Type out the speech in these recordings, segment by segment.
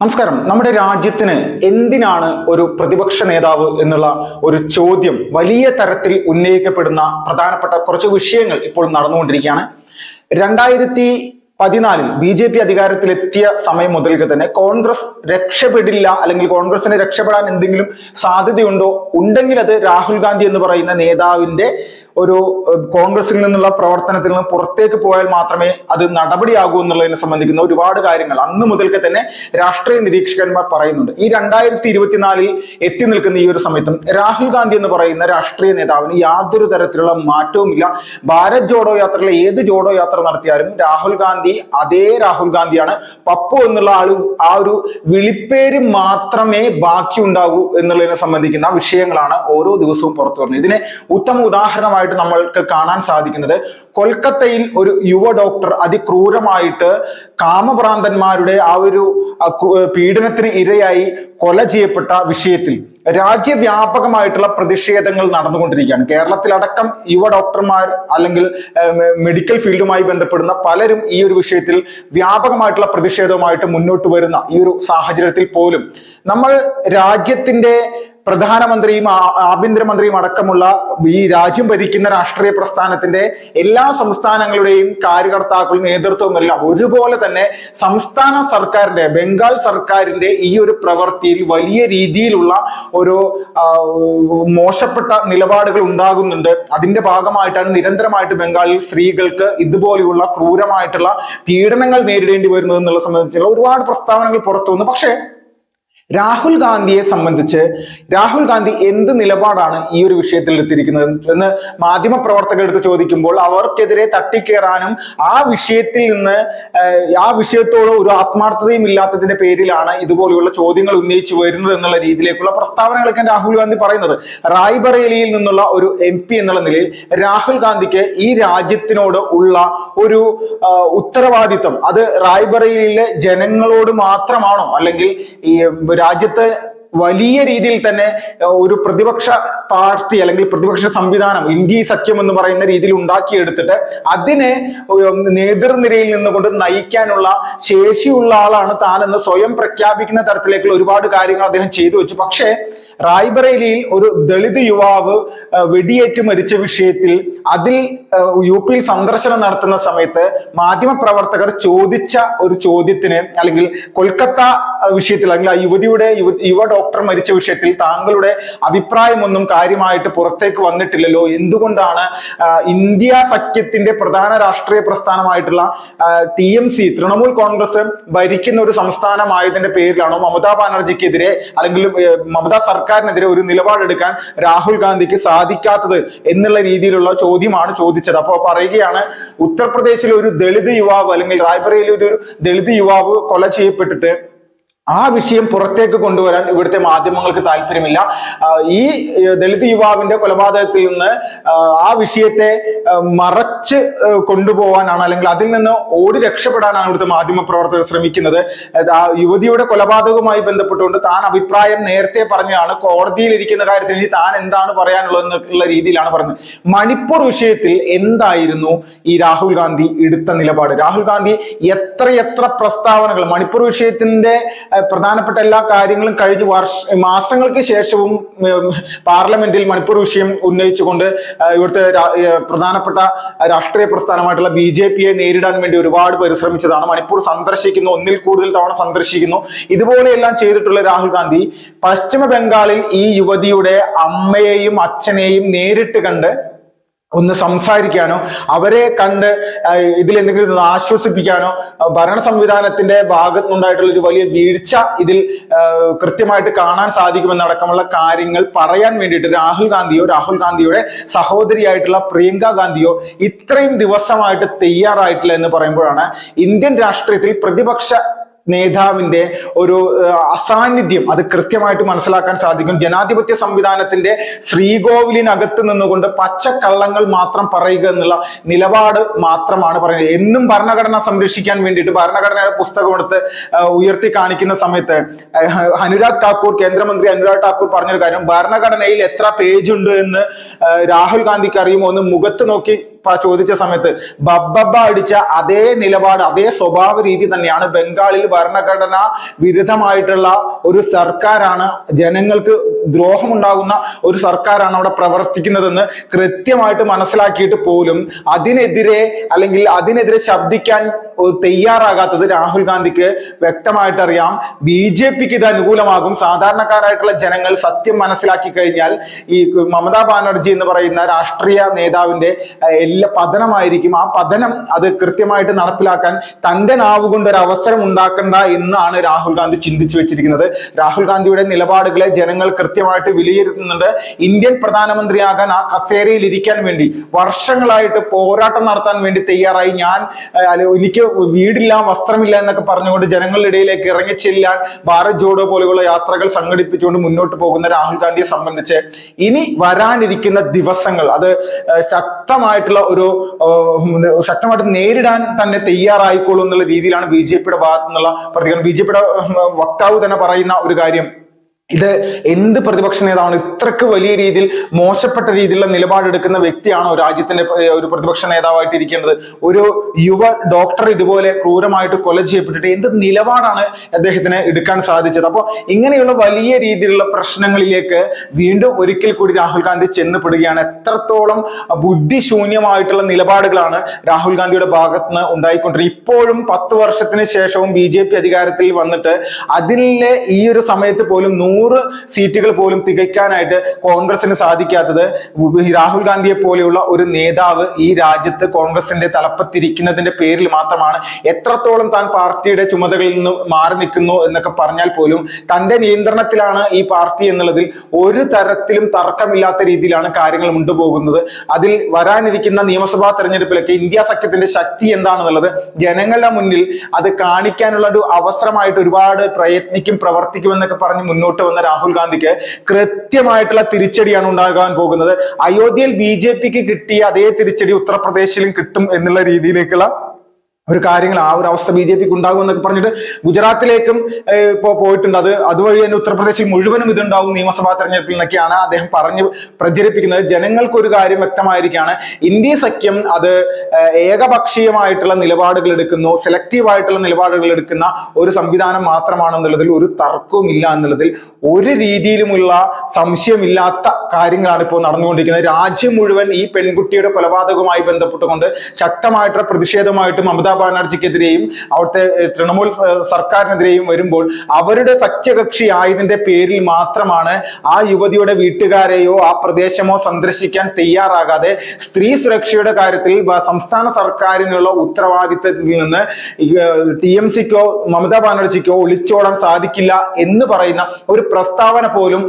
നമസ്കാരം. നമ്മുടെ രാജ്യത്തിന് എന്തിനാണ് ഒരു പ്രതിപക്ഷ നേതാവ് എന്നുള്ള ഒരു ചോദ്യം വലിയ തരത്തിൽ ഉന്നയിക്കപ്പെടുന്ന പ്രധാനപ്പെട്ട കുറച്ച് വിഷയങ്ങൾ ഇപ്പോൾ നടന്നുകൊണ്ടിരിക്കുകയാണ്. 2014 BJP അധികാരത്തിലെത്തിയ സമയം മുതൽക്ക് തന്നെ കോൺഗ്രസ് രക്ഷപ്പെടില്ല, അല്ലെങ്കിൽ കോൺഗ്രസിന് രക്ഷപ്പെടാൻ എന്തെങ്കിലും സാധ്യതയുണ്ടോ, ഉണ്ടെങ്കിൽ അത് രാഹുൽ ഗാന്ധി എന്ന് പറയുന്ന നേതാവിന്റെ ഒരു കോൺഗ്രസിൽ നിന്നുള്ള പ്രവർത്തനത്തിൽ നിന്ന് പുറത്തേക്ക് പോയാൽ മാത്രമേ അത് നടപടിയാകൂ എന്നുള്ളതിനെ സംബന്ധിക്കുന്ന ഒരുപാട് കാര്യങ്ങൾ അന്ന് മുതൽക്ക് തന്നെ രാഷ്ട്രീയ നിരീക്ഷകന്മാർ പറയുന്നുണ്ട്. ഈ 2024 എത്തി നിൽക്കുന്ന ഈ ഒരു സമയത്തും രാഹുൽ ഗാന്ധി എന്ന് പറയുന്ന രാഷ്ട്രീയ നേതാവിന് യാതൊരു തരത്തിലുള്ള മാറ്റവുമില്ല. ഭാരത് ജോഡോ യാത്രയിലെ ഏത് ജോഡോ യാത്ര നടത്തിയാലും രാഹുൽ ഗാന്ധി അതേ രാഹുൽ ഗാന്ധിയാണ്. പപ്പു എന്നുള്ള ആ ഒരു വിളിപ്പേര് മാത്രമേ ബാക്കി ഉണ്ടാകൂ എന്നുള്ളതിനെ സംബന്ധിക്കുന്ന വിഷയങ്ങളാണ് ഓരോ ദിവസവും പുറത്തു വരുന്നത്. ഇതിന് ഉത്തമ ഉദാഹരണമായി നമ്മൾക്ക് കാണാൻ സാധിക്കുന്നത് കൊൽക്കത്തയിൽ ഒരു യുവ ഡോക്ടർ അതിക്രൂരമായിട്ട് കാമഭ്രാന്തന്മാരുടെ ആ ഒരു പീഡനത്തിന് ഇരയായി കൊല ചെയ്യപ്പെട്ട വിഷയത്തിൽ രാജ്യവ്യാപകമായിട്ടുള്ള പ്രതിഷേധങ്ങൾ നടന്നുകൊണ്ടിരിക്കുകയാണ്. കേരളത്തിലടക്കം യുവ ഡോക്ടർമാർ അല്ലെങ്കിൽ മെഡിക്കൽ ഫീൽഡുമായി ബന്ധപ്പെടുന്ന പലരും ഈ ഒരു വിഷയത്തിൽ വ്യാപകമായിട്ടുള്ള പ്രതിഷേധവുമായിട്ട് മുന്നോട്ട് വരുന്ന ഈ ഒരു സാഹചര്യത്തിൽ പോലും നമ്മൾ രാജ്യത്തിന്റെ പ്രധാനമന്ത്രിയും ആഭ്യന്തരമന്ത്രിയും അടക്കമുള്ള ഈ രാജ്യം ഭരിക്കുന്ന രാഷ്ട്രീയ പ്രസ്ഥാനത്തിന്റെ എല്ലാ സംസ്ഥാനങ്ങളുടെയും കാര്യകർത്താക്കളും നേതൃത്വവും എല്ലാം ഒരുപോലെ തന്നെ സംസ്ഥാന സർക്കാരിന്റെ, ബംഗാൾ സർക്കാരിന്റെ ഈ ഒരു പ്രവൃത്തിയിൽ വലിയ രീതിയിലുള്ള ഒരു മോശപ്പെട്ട നിലപാടുകൾ ഉണ്ടാകുന്നുണ്ട്. അതിന്റെ ഭാഗമായിട്ടാണ് നിരന്തരമായിട്ട് ബംഗാളിൽ സ്ത്രീകൾക്ക് ഇതുപോലെയുള്ള ക്രൂരമായിട്ടുള്ള പീഡനങ്ങൾ നേരിടേണ്ടി വരുന്നത് എന്നുള്ള സംബന്ധിച്ചുള്ള ഒരുപാട് പ്രസ്താവനകൾ പുറത്തു വന്നു. പക്ഷേ രാഹുൽ ഗാന്ധിയെ സംബന്ധിച്ച് രാഹുൽ ഗാന്ധി എന്ത് നിലപാടാണ് ഈ ഒരു വിഷയത്തിൽ എടുത്തിരിക്കുന്നത് എന്ന് മാധ്യമ പ്രവർത്തകരെടുത്ത് ചോദിക്കുമ്പോൾ അവർക്കെതിരെ തട്ടിക്കേറാനും ആ വിഷയത്തിൽ നിന്ന് ആ വിഷയത്തോട് ഒരു ആത്മാർത്ഥതയും ഇല്ലാത്തതിന്റെ പേരിലാണ് ഇതുപോലെയുള്ള ചോദ്യങ്ങൾ ഉന്നയിച്ചു വരുന്നത് എന്നുള്ള രീതിയിലേക്കുള്ള പ്രസ്താവനകളൊക്കെ രാഹുൽ ഗാന്ധി പറയുന്നത്. റായ്ബറേലിയിൽ നിന്നുള്ള ഒരു MP എന്നുള്ള നിലയിൽ രാഹുൽ ഗാന്ധിക്ക് ഈ രാജ്യത്തിനോട് ഉള്ള ഒരു ഉത്തരവാദിത്വം അത് റായ്ബറേലിയിലെ ജനങ്ങളോട് മാത്രമാണോ, അല്ലെങ്കിൽ ഈ രാജ്യത്ത് വലിയ രീതിയിൽ തന്നെ ഒരു പ്രതിപക്ഷ പാർട്ടി അല്ലെങ്കിൽ പ്രതിപക്ഷ സംവിധാനം ഇന്ത്യ സഖ്യം എന്ന് പറയുന്ന രീതിയിൽ ഉണ്ടാക്കിയെടുത്തിട്ട് അതിനെ നേതൃനിരയിൽ നിന്നുകൊണ്ട് നയിക്കാനുള്ള ശേഷിയുള്ള ആളാണ് താനെന്ന് സ്വയം പ്രഖ്യാപിക്കുന്ന തരത്തിലേക്കുള്ള ഒരുപാട് കാര്യങ്ങൾ അദ്ദേഹം ചെയ്തു വെച്ചു. പക്ഷേ റായ്ബറേലിയിൽ ഒരു ദളിത് യുവാവ് വെടിയേറ്റ് മരിച്ച വിഷയത്തിൽ അതിൽ UP സന്ദർശനം നടത്തുന്ന സമയത്ത് മാധ്യമപ്രവർത്തകർ ചോദിച്ച ഒരു ചോദ്യത്തിന്, അല്ലെങ്കിൽ കൊൽക്കത്ത വിഷയത്തിൽ, അല്ലെങ്കിൽ ആ യുവ ഡോക്ടർ മരിച്ച വിഷയത്തിൽ താങ്കളുടെ അഭിപ്രായമൊന്നും കാര്യമായിട്ട് പുറത്തേക്ക് വന്നിട്ടില്ലല്ലോ, എന്തുകൊണ്ടാണ് ഇന്ത്യ സഖ്യത്തിന്റെ പ്രധാന രാഷ്ട്രീയ പ്രസ്ഥാനമായിട്ടുള്ള TMC തൃണമൂൽ കോൺഗ്രസ് ഭരിക്കുന്ന ഒരു സംസ്ഥാനമായതിന്റെ പേരിലാണോ മമതാ ബാനർജിക്കെതിരെ അല്ലെങ്കിൽ മമതാ സർക്കാരിനെതിരെ ഒരു നിലപാടെടുക്കാൻ രാഹുൽ ഗാന്ധിക്ക് സാധിക്കാത്തത് എന്നുള്ള രീതിയിലുള്ള ചോദ്യമാണ് ചോദിച്ചത്. അപ്പോൾ പറയുകയാണ്, ഉത്തർപ്രദേശിലെ ഒരു ദളിത് യുവാവ് അല്ലെങ്കിൽ റായ്ബറേലിയിൽ ഒരു ദളിത് യുവാവ് കൊല ചെയ്യപ്പെട്ടിട്ട് ആ വിഷയം പുറത്തേക്ക് കൊണ്ടുവരാൻ ഇവിടുത്തെ മാധ്യമങ്ങൾക്ക് താല്പര്യമില്ല. ഈ ദളിത് യുവാവിന്റെ കൊലപാതകത്തിൽ നിന്ന് ആ വിഷയത്തെ മറച്ച് കൊണ്ടുപോകാനാണ്, അല്ലെങ്കിൽ അതിൽ നിന്ന് ഓടി രക്ഷപ്പെടാനാണ് ഇവിടുത്തെ മാധ്യമ പ്രവർത്തകർ ശ്രമിക്കുന്നത്. ആ യുവതിയുടെ കൊലപാതകവുമായി ബന്ധപ്പെട്ടുകൊണ്ട് താൻ അഭിപ്രായം നേരത്തെ പറഞ്ഞാണ്, കോടതിയിൽ ഇരിക്കുന്ന കാര്യത്തിൽ ഇനി താൻ എന്താണ് പറയാനുള്ളത് എന്നുള്ള രീതിയിലാണ് പറഞ്ഞത്. മണിപ്പൂർ വിഷയത്തിൽ എന്തായിരുന്നു ഈ രാഹുൽ ഗാന്ധി എടുത്ത നിലപാട്? രാഹുൽ ഗാന്ധി എത്ര പ്രസ്താവനകൾ മണിപ്പൂർ വിഷയത്തിന്റെ പ്രധാനപ്പെട്ട എല്ലാ കാര്യങ്ങളും കഴിഞ്ഞ മാസങ്ങൾക്ക് ശേഷവും പാർലമെന്റിൽ മണിപ്പൂർ വിഷയം ഉന്നയിച്ചുകൊണ്ട് ഇവിടുത്തെ പ്രധാനപ്പെട്ട രാഷ്ട്രീയ പ്രസ്ഥാനമായിട്ടുള്ള BJPയെ നേരിടാൻ വേണ്ടി ഒരുപാട് പരിശ്രമിച്ചതാണ്. മണിപ്പൂർ സന്ദർശിക്കുന്നു, ഒന്നിൽ കൂടുതൽ തവണ സന്ദർശിക്കുന്നു. ഇതുപോലെയെല്ലാം ചെയ്തിട്ടുള്ള രാഹുൽ ഗാന്ധി പശ്ചിമ ബംഗാളിൽ ഈ യുവതിയുടെ അമ്മയെയും അച്ഛനെയും നേരിട്ട് കണ്ട് ഒന്ന് സംസാരിക്കാനോ അവരെ കണ്ട് ഇതിലെന്തെങ്കിലും ആശ്വസിപ്പിക്കാനോ ഭരണ സംവിധാനത്തിന്റെ ഭാഗത്തുനിന്നുണ്ടായിട്ടുള്ള ഒരു വലിയ വീഴ്ച ഇതിൽ കൃത്യമായിട്ട് കാണാൻ സാധിക്കുമെന്നടക്കമുള്ള കാര്യങ്ങൾ പറയാൻ വേണ്ടിയിട്ട് രാഹുൽ ഗാന്ധിയുടെ സഹോദരിയായിട്ടുള്ള പ്രിയങ്ക ഗാന്ധിയോ ഇത്രയും ദിവസമായിട്ട് തയ്യാറായിട്ടില്ല എന്ന് പറയുമ്പോഴാണ് ഇന്ത്യൻ രാഷ്ട്രീയത്തിൽ പ്രതിപക്ഷ നേതാവിന്റെ ഒരു അസാന്നിധ്യം അത് കൃത്യമായിട്ട് മനസ്സിലാക്കാൻ സാധിക്കും. ജനാധിപത്യ സംവിധാനത്തിന്റെ ശ്രീകോവിലിനകത്ത് നിന്നുകൊണ്ട് പച്ചക്കള്ളങ്ങൾ മാത്രം പറയുക എന്നുള്ള നിലപാട് മാത്രമാണ് പറയുന്നത്. എന്നും ഭരണഘടന സംരക്ഷിക്കാൻ വേണ്ടിയിട്ട് ഭരണഘടനയുടെ പുസ്തകം എടുത്ത് ഉയർത്തി കാണിക്കുന്ന സമയത്ത് കേന്ദ്രമന്ത്രി അനുരാഗ് ഠാക്കൂർ പറഞ്ഞൊരു കാര്യം, ഭരണഘടനയിൽ എത്ര പേജ് ഉണ്ട് എന്ന് രാഹുൽ ഗാന്ധിക്ക് അറിയുമോ എന്ന് മുഖത്ത് നോക്കി ചോദിച്ച സമയത്ത് ബബ്ബബ്ബ അടിച്ച അതേ നിലപാട്, അതേ സ്വഭാവ രീതി തന്നെയാണ് ബംഗാളിൽ ഭരണഘടനാ വിരുദ്ധമായിട്ടുള്ള ഒരു സർക്കാരാണ്, ജനങ്ങൾക്ക് ദ്രോഹമുണ്ടാകുന്ന ഒരു സർക്കാരാണ് അവിടെ പ്രവർത്തിക്കുന്നതെന്ന് കൃത്യമായിട്ട് മനസ്സിലാക്കിയിട്ട് പോലും അതിനെതിരെ ശബ്ദിക്കാൻ തയ്യാറാകാത്തത് രാഹുൽ ഗാന്ധിക്ക് വ്യക്തമായിട്ട് അറിയാം. BJPക്ക് ഇത് അനുകൂലമാകും. സാധാരണക്കാരായിട്ടുള്ള ജനങ്ങൾ സത്യം മനസ്സിലാക്കി കഴിഞ്ഞാൽ ഈ മമതാ ബാനർജി എന്ന് പറയുന്ന രാഷ്ട്രീയ നേതാവിന്റെ എല്ലാ പതനമായിരിക്കും. ആ പതനം അത് കൃത്യമായിട്ട് നടപ്പിലാക്കാൻ തന്റെ നാവ് കൊണ്ട് ഒരു അവസരം ഉണ്ടാക്കണ്ട എന്നാണ് രാഹുൽ ഗാന്ധി ചിന്തിച്ചു വെച്ചിരിക്കുന്നത്. രാഹുൽ ഗാന്ധിയുടെ നിലപാടുകളെ ജനങ്ങൾ കൃത്യമായിട്ട് വിലയിരുത്തുന്നുണ്ട്. ഇന്ത്യൻ പ്രധാനമന്ത്രിയാകാൻ ആ കസേരയിൽ ഇരിക്കാൻ വേണ്ടി വർഷങ്ങളായിട്ട് പോരാട്ടം നടത്താൻ വേണ്ടി തയ്യാറായി, എനിക്ക് വീടില്ല വസ്ത്രമില്ല എന്നൊക്കെ പറഞ്ഞുകൊണ്ട് ജനങ്ങളുടെ ഇടയിലേക്ക് ഇറങ്ങിച്ചെല്ലാൻ ഭാരത് ജോഡോ പോലെയുള്ള യാത്രകൾ സംഘടിപ്പിച്ചുകൊണ്ട് മുന്നോട്ട് പോകുന്ന രാഹുൽ ഗാന്ധിയെ സംബന്ധിച്ച് ഇനി വരാനിരിക്കുന്ന ദിവസങ്ങൾ അത് ശക്തമായിട്ട് നേരിടാൻ തന്നെ തയ്യാറായിക്കോളൂ എന്നുള്ള രീതിയിലാണ് BJPയുടെ ഭാഗത്തു നിന്നുള്ള പ്രതികരണം. BJPയുടെ വക്താവ് തന്നെ പറയുന്ന ഒരു കാര്യം, ഇത് എന്ത് പ്രതിപക്ഷ നേതാവാണ് ഇത്രക്ക് വലിയ രീതിയിൽ മോശപ്പെട്ട രീതിയിലുള്ള നിലപാടെടുക്കുന്ന വ്യക്തിയാണോ രാജ്യത്തിന്റെ ഒരു പ്രതിപക്ഷ നേതാവായിട്ട് ഇരിക്കേണ്ടത്? ഒരു യുവ ഡോക്ടർ ഇതുപോലെ ക്രൂരമായിട്ട് കൊല ചെയ്യപ്പെട്ടിട്ട് എന്ത് നിലപാടാണ് അദ്ദേഹത്തിന് എടുക്കാൻ സാധിച്ചത്? അപ്പോൾ ഇങ്ങനെയുള്ള വലിയ രീതിയിലുള്ള പ്രശ്നങ്ങളിലേക്ക് വീണ്ടും ഒരിക്കൽ കൂടി രാഹുൽ ഗാന്ധി ചെന്നപ്പെടുകയാണ്. എത്രത്തോളം ബുദ്ധിശൂന്യമായിട്ടുള്ള നിലപാടുകളാണ് രാഹുൽ ഗാന്ധിയുടെ ഭാഗത്ത് നിന്ന് ഉണ്ടായിക്കൊണ്ടിരിക്കുന്നത്. ഇപ്പോഴും 10 വർഷത്തിന് ശേഷവും BJP അധികാരത്തിൽ വന്നിട്ട് അതിലെ ഈ ഒരു സമയത്ത് പോലും 100 സീറ്റുകൾ പോലും തികയ്ക്കാനായിട്ട് കോൺഗ്രസിന് സാധിക്കാത്തത് രാഹുൽ ഗാന്ധിയെ പോലെയുള്ള ഒരു നേതാവ് ഈ രാജ്യത്ത് കോൺഗ്രസിന്റെ തലപ്പത്തിരിക്കുന്നതിന്റെ പേരിൽ മാത്രമാണ്. എത്രത്തോളം താൻ പാർട്ടിയുടെ ചുമതലകളിൽ നിന്ന് മാറി നിൽക്കുന്നു എന്നൊക്കെ പറഞ്ഞാൽ പോലും തന്റെ നിയന്ത്രണത്തിലാണ് ഈ പാർട്ടി എന്നുള്ളതിൽ ഒരു തരത്തിലും തർക്കമില്ലാത്ത രീതിയിലാണ് കാര്യങ്ങൾ കൊണ്ടുപോകുന്നത്. അതിൽ വരാനിരിക്കുന്ന നിയമസഭാ തെരഞ്ഞെടുപ്പിലൊക്കെ ഇന്ത്യ സഖ്യത്തിന്റെ ശക്തി എന്താണെന്നുള്ളത് ജനങ്ങളുടെ മുന്നിൽ അത് കാണിക്കാനുള്ള ഒരു അവസരമായിട്ട് ഒരുപാട് പ്രവർത്തിക്കുമെന്നൊക്കെ പറഞ്ഞ് മുന്നോട്ട് വന്ന രാഹുൽ ഗാന്ധിക്ക് കൃത്യമായിട്ടുള്ള തിരിച്ചടിയാണ് ഉണ്ടാകാൻ പോകുന്നത്. അയോധ്യയിൽ BJPക്ക് കിട്ടിയ അതേ തിരിച്ചടി ഉത്തർപ്രദേശിലും കിട്ടും എന്നുള്ള രീതിയിലേക്കുള്ള ഒരു കാര്യങ്ങൾ, ആ ഒരു അവസ്ഥ BJPക്ക് ഉണ്ടാകും എന്നൊക്കെ പറഞ്ഞിട്ട് ഗുജറാത്തിലേക്കും ഇപ്പോ പോയിട്ടുണ്ട്. അതുവഴി തന്നെ ഉത്തർപ്രദേശിൽ മുഴുവനും ഇതുണ്ടാവും നിയമസഭാ തെരഞ്ഞെടുപ്പിൽ എന്നൊക്കെയാണ് അദ്ദേഹം പറഞ്ഞ് പ്രചരിപ്പിക്കുന്നത്. ജനങ്ങൾക്ക് ഒരു കാര്യം വ്യക്തമായിരിക്കുകയാണ്, ഇന്ത്യ സഖ്യം അത് ഏകപക്ഷീയമായിട്ടുള്ള നിലപാടുകൾ എടുക്കുന്നു, സെലക്റ്റീവ് ആയിട്ടുള്ള നിലപാടുകൾ എടുക്കുന്ന ഒരു സംവിധാനം മാത്രമാണെന്നുള്ളതിൽ ഒരു തർക്കവും ഇല്ല എന്നുള്ളതിൽ ഒരു രീതിയിലുമുള്ള സംശയമില്ലാത്ത കാര്യങ്ങളാണ് ഇപ്പോൾ നടന്നുകൊണ്ടിരിക്കുന്നത്. രാജ്യം മുഴുവൻ ഈ പെൺകുട്ടിയുടെ കൊലപാതകവുമായി ബന്ധപ്പെട്ടുകൊണ്ട് ശക്തമായിട്ടുള്ള പ്രതിഷേധമായിട്ട് മമതാ ബാനർജിക്കെതിരെയും അവിടുത്തെ തൃണമൂൽ സർക്കാരിനെതിരെയും വരുമ്പോൾ അവരുടെ സഖ്യകക്ഷി ആയതിന്റെ പേരിൽ മാത്രമാണ് ആ യുവതിയുടെ വീട്ടുകാരെയോ ആ പ്രദേശമോ സന്ദർശിക്കാൻ തയ്യാറാകാതെ സ്ത്രീ സുരക്ഷയുടെ കാര്യത്തിൽ സംസ്ഥാന സർക്കാരിനുള്ള ഉത്തരവാദിത്തത്തിൽ നിന്ന് TMCക്കോ മമതാ ബാനർജിക്കോ ഒളിച്ചോടാൻ സാധിക്കില്ല എന്ന് പറയുന്ന ഒരു പ്രസ്താവന പോലും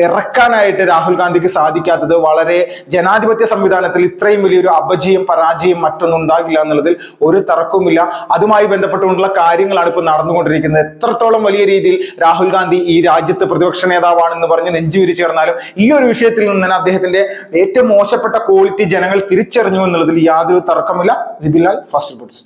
ഇറക്കാനായിട്ട് രാഹുൽ ഗാന്ധിക്ക് സാധിക്കാത്തത് വളരെ ജനാധിപത്യ സംവിധാനത്തിൽ ഇത്രയും വലിയൊരു അപജയം പരാജയം മറ്റൊന്നും ഉണ്ടാകില്ല എന്നുള്ളതിൽ ഒരു തർക്കവുമില്ല. അതുമായി ബന്ധപ്പെട്ടുകൊണ്ടുള്ള കാര്യങ്ങളാണ് ഇപ്പോൾ നടന്നുകൊണ്ടിരിക്കുന്നത്. എത്രത്തോളം വലിയ രീതിയിൽ രാഹുൽ ഗാന്ധി ഈ രാജ്യത്ത് പ്രതിപക്ഷ നേതാവാണെന്ന് പറഞ്ഞ് നെഞ്ചുവിരിച്ചു കിടന്നാലും ഈ ഒരു വിഷയത്തിൽ നിന്ന് തന്നെ അദ്ദേഹത്തിന്റെ ഏറ്റവും മോശപ്പെട്ട ക്വാളിറ്റി ജനങ്ങൾ തിരിച്ചറിഞ്ഞു എന്നുള്ളതിൽ യാതൊരു തർക്കമില്ല. Fast reports.